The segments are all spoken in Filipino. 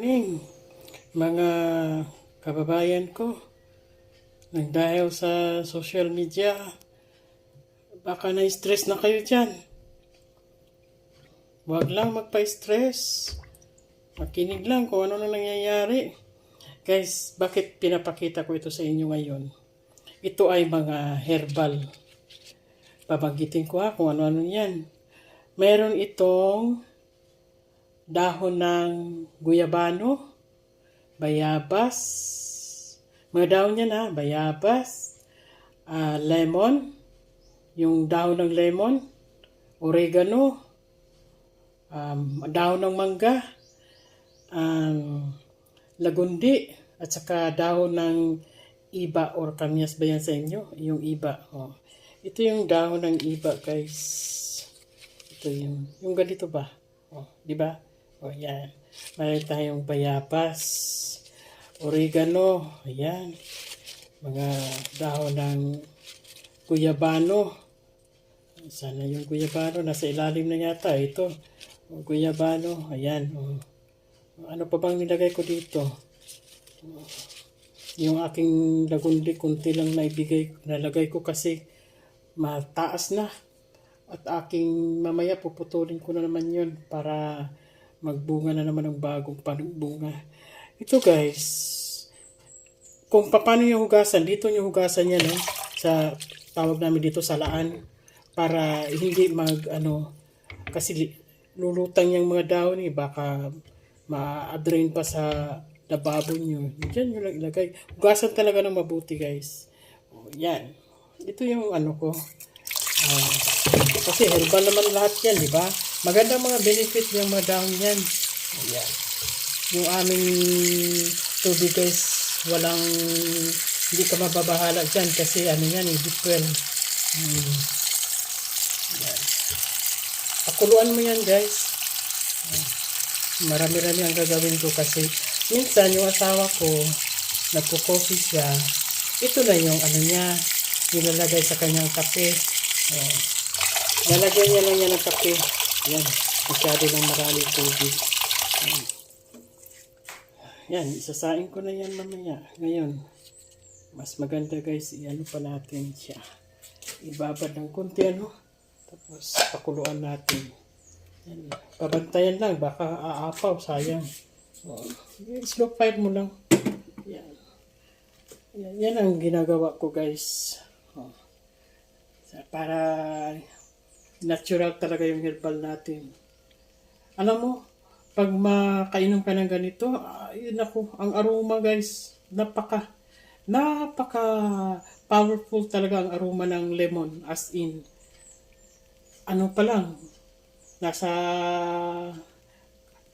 morning, mga kababayan ko. Nang dahil sa social media, baka na-stress na kayo dyan. Huwag lang magpa-stress. Makinig lang kung ano na nangyayari. Guys, bakit pinapakita ko ito sa inyo ngayon? Ito ay mga herbal. Babanggitin ko kung ano-ano yan. Meron itong dahon ng guyabano, bayabas, mga dahon yan bayabas, lemon, yung dahon ng lemon, oregano, dahon ng mangga, lagundi, at saka dahon ng iba or kamyas ba yan sa inyo? Yung iba. Oh. Ito yung dahon ng iba, guys. Ito yung ganito ba? Oh, di ba? O, yan. Mayroon tayong bayabas, oregano, ayan. Mga dahon ng guyabano. Sana yung guyabano, nasa ilalim na yata. Ito, guyabano, ayan. O. Ano pa bang nilagay ko dito? Yung aking lagundi, kunti lang nalagay ko kasi mataas na. At aking mamaya puputulin ko na naman yun para magbunga na naman ng bagong panugbunga. Ito guys, kung paano yung hugasan, dito yung hugasan niya, no? Sa tawag namin dito salaan, para hindi kasi lulutang yung mga dahon baka ma-drain pa sa lababo nyo. Diyan nyo lang ilagay. Hugasan talaga ng mabuti guys. O, yan. Ito yung ko. Kasi herbal naman lahat yan, di ba? Magandang mga benefit yung mga dahon yan. Ayan. Yung aming tubig guys, hindi ka mababahala dyan kasi yan, deep well. Ayan. Pakuluan mo yan guys. Marami-rami ang gagawin ko kasi minsan yung asawa ko, nagko-coffee siya, ito na yung niya, nilalagay sa kanyang kape. Lalagyan niya lang yan ng kape. Yan, masyado ng maraming tubig. Yan, isasain ko na yan mamaya. Ngayon, mas maganda guys, pa natin siya. Ibabad ng konti tapos pakuluan natin. Yan, pabantayan lang, baka aapaw, sayang. Slow fire mo lang. Yan. Yan ang ginagawa ko guys. Para natural talaga yung herbal natin. Alam mo, pag makainom ka ng ganito, ang aroma guys, napaka powerful talaga ang aroma ng lemon. As in, pa lang, nasa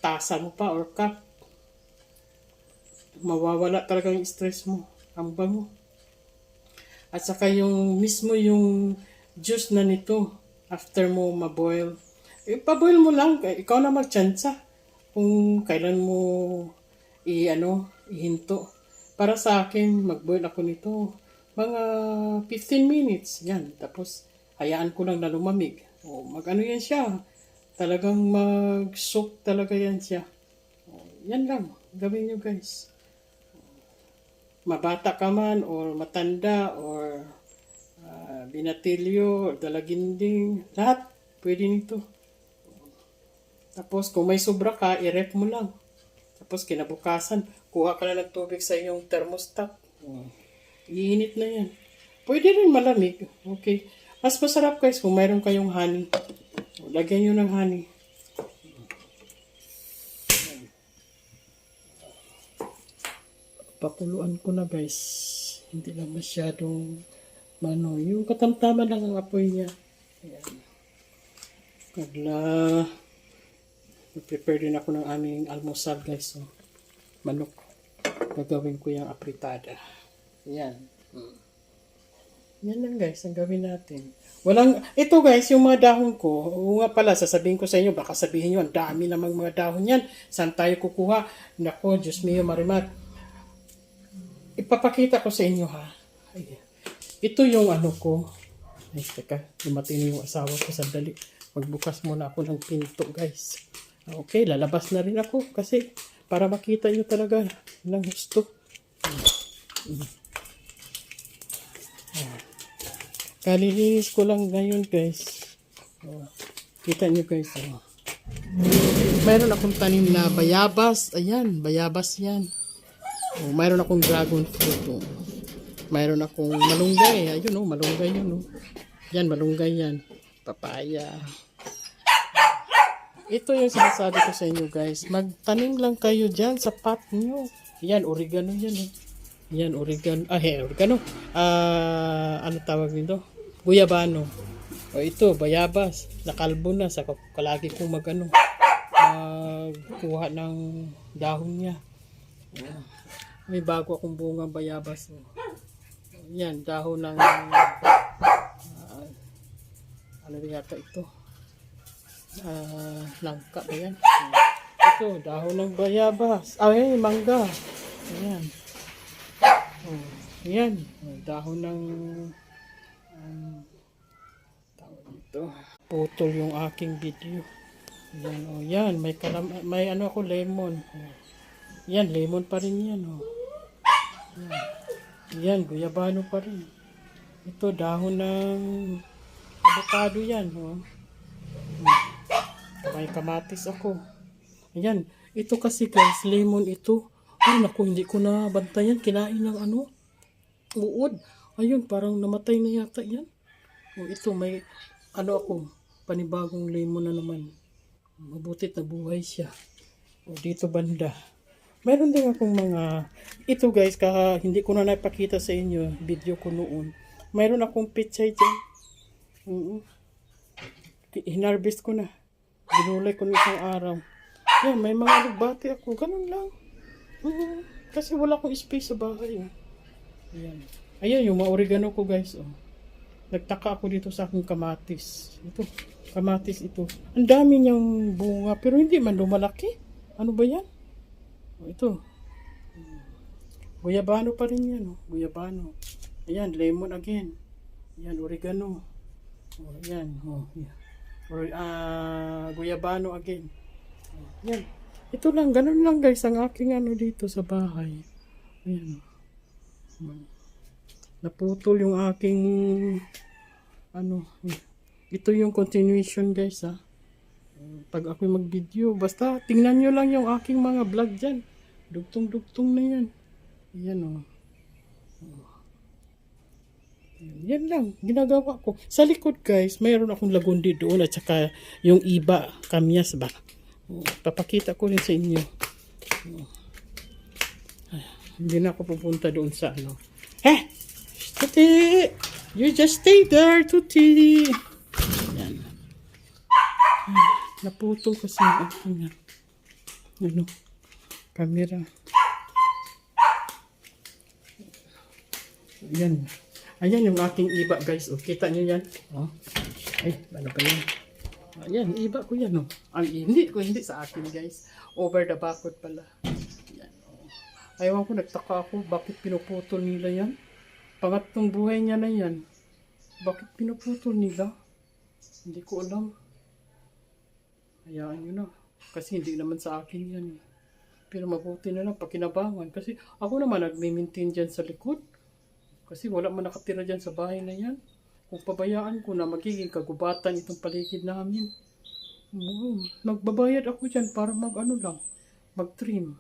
tasa mo pa or cup, mawawala talaga yung stress mo. Ang bango. At saka yung juice na nito, after mo maboil, paboil mo lang, ikaw na magtsansa kung kailan mo ihinto. Para sa akin, magboil ako nito mga 15 minutes, yan. Tapos, hayaan ko lang na lumamig. Yan siya. Talagang mag-soak talaga yan siya. Yan lang, gawin nyo guys. Mabata ka man, or matanda, or binatilyo, dalaginding, lahat pwede nito. Tapos kung may sobra ka, i-ref mo lang. Tapos kinabukasan, kuha ka na ng tubig sa iyong thermostat. Iinit na yan. Pwede rin malamig. Okay. Mas masarap guys kung mayroon kayong honey. Lagyan nyo ng honey. Pakuluan ko na guys. Hindi lang masyadong yung katamtaman lang ang apoy niya. Ayan. Prepare din ako ng aming almusal guys. Manok. Gagawin ko yung apritada. Ayan. Yan lang guys, ang gawin natin. Ito guys, yung mga dahon ko, nga pala, sasabihin ko sa inyo, baka sabihin nyo, ang dami namang mga dahon yan. Saan tayo kukuha? Nako, Diyos mio, Marimat. Ipapakita ko sa inyo Ayan. Ito yung ko. Ay, teka, dumating yung asawa ko, sandali. Magbukas muna ako ng pinto, guys. Okay, lalabas na rin ako kasi para makita nyo talaga ng gusto. Kalilinis ko lang ngayon guys. Kita nyo guys. Mayroon akong tanim na bayabas. Ayan, bayabas yan. Mayroon akong dragon fruit. Mayroon akong malunggay. Ayun malunggay yun. Yan, malunggay yan. Papaya. Ito yung sinasabi ko sa inyo guys. Magtanim lang kayo dyan sa pot nyo. Yan, oregano yan. Yan, oregano. Oregano. Ano tawag nito? Guyabano. Ito, bayabas. Nakalbo na. Sa kalagi kong kuha ng dahon niya. May bago akong bunga bayabas. Yan, dahon ng ano yata ito? Langka ba yan? Ito, dahon ng bayabas. Mangga. Ayan. Yan, dahon ng tawag ito. Putol yung aking video. Yan, may ano ako, lemon. Yan, lemon pa rin yan. Yan, guyabano pa rin. Ito, dahon ng avocado yan. May kamatis ako. Ayan, ito kasi guys, lemon ito. Naku, hindi ko na bantayan. Kinain ng uod. Ayun, parang namatay na yata yan. Ito, may ako, panibagong lemon na naman. Mabutit na buhay siya. Dito banda. Meron din akong ito guys, hindi ko na napakita sa inyo, video ko noon. Mayroon akong pechay dyan. Hinarvest ko na. Binulay ko na isang araw. Yan, may mga alugbati ako. Ganun lang. Kasi wala akong space sa bahay. Ayan. Ayan yung mga oregano ko guys. Nagtaka ako dito sa aking kamatis. Ito, kamatis ito. Ang dami niyang bunga pero hindi man lumalaki. Ano ba yan? Ito. Guyabano pa rin yan. Guyabano. Ayan, lemon again. Ayan, oregano. Ayan. Guyabano again. Ayan. Ito lang, ganun lang guys ang aking dito sa bahay. Ayan. Naputol yung aking ito yung continuation guys pag ako mag-video, basta tingnan nyo lang yung aking mga vlog dyan. Dugtong-dugtong na yan. Ayan yan lang, ginagawa ko. Sa likod guys, mayroon akong lagundi doon at saka yung iba, kamyas ba. Papakita ko rin sa inyo. Hindi na ako pupunta doon sa Tuti! You just stay there, Tuti! Yan. Naputol kasi yung aking camera. Yan. Ayan yung aking iba guys. Kita nyo yan? Ano pa yan? Ayan, iba ko yan. Hindi sa akin guys. Over the backwood pala. Yan. Ayaw ko, nagtaka ako. Bakit pinuputol nila yan? Pangatlong buhay niya na yan. Bakit pinuputol nila? Hindi ko alam. Hayaan nyo na. Kasi hindi naman sa akin yan. Pero mabuti na lang pakinabangan. Kasi ako naman nagme-maintain dyan sa likod. Kasi wala man nakatira dyan sa bahay na yan. Kung pabayaan ko na magiging kagubatan itong paligid namin. Magbabayad ako dyan para mag-trim.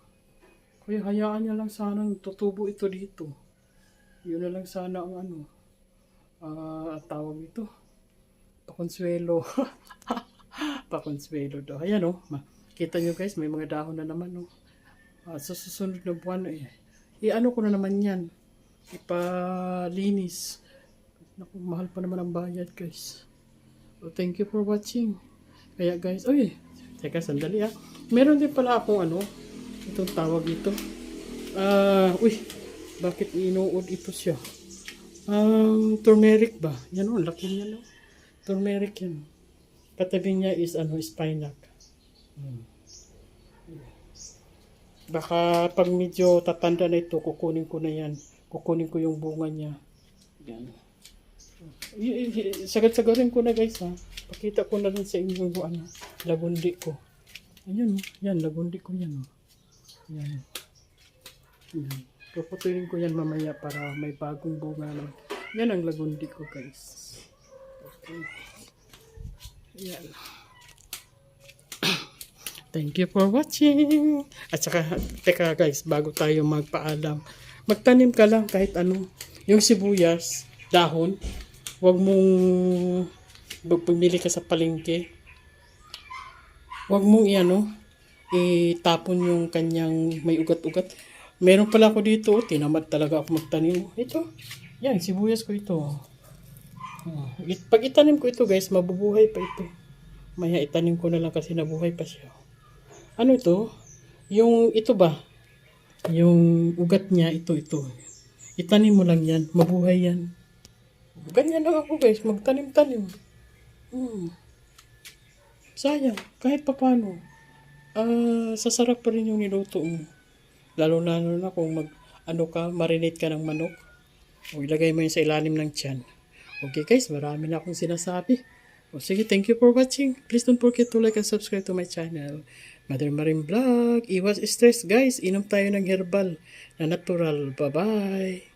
Kaya hayaan niya lang sanang tutubo ito dito. Yun na lang sana ang tawag ito. Pakonsuelo. Pakonsuelo daw. Ayan kita nyo guys, may mga dahon na naman sa susunod na buwan ko na naman yan. Ipalinis. Naku, mahal pa naman ang bayad guys. So, thank you for watching. Kaya guys, teka sandali meron din pala akong itong tawag ito. Bakit inuod ito siya? Turmeric ba? Yan laki niya Turmeric yan. Katabi niya is spinac. Baka pag medyo tatanda na ito, kukunin ko na yan. Kukunin ko yung bunga niya. Yan. Sagad-sagarin ko na guys Pakita ko na rin sa inyo yung lagundi ko. Ayun yan, lagundi ko yan Yan. Yan. Puputulin ko yan mamaya para may bagong bunga na. Yan ang lagundi ko, guys. Okay. Yan. Thank you for watching. At saka, teka guys, bago tayo magpaalam, magtanim ka lang kahit ano. Yung sibuyas, dahon, wag mong pumili ka sa palengke. Wag mong itapon yung kanyang may ugat-ugat. Meron pala ako dito, tinamad talaga ako magtanim. Ito, yan, sibuyas ko ito. Pag itanim ko ito guys, mabubuhay pa ito. Maya itanim ko na lang kasi nabuhay pa siya. Ano ito? Yung ito ba? Yung ugat niya, ito. Itanim mo lang yan, mabuhay yan. Ganyan lang ako guys, magtanim-tanim. Sayang, kahit papano. Sasarap pa rin yung niluto mo. Lalo-lalo na kung marinate ka ng manok. O ilagay mo yun sa ilalim ng tiyan. Okay guys, marami na akong sinasabi. O sige, thank you for watching. Please don't forget to like and subscribe to my channel. Mother Marin Vlog. Iwas stress guys. Inom tayo ng herbal na natural. Bye-bye.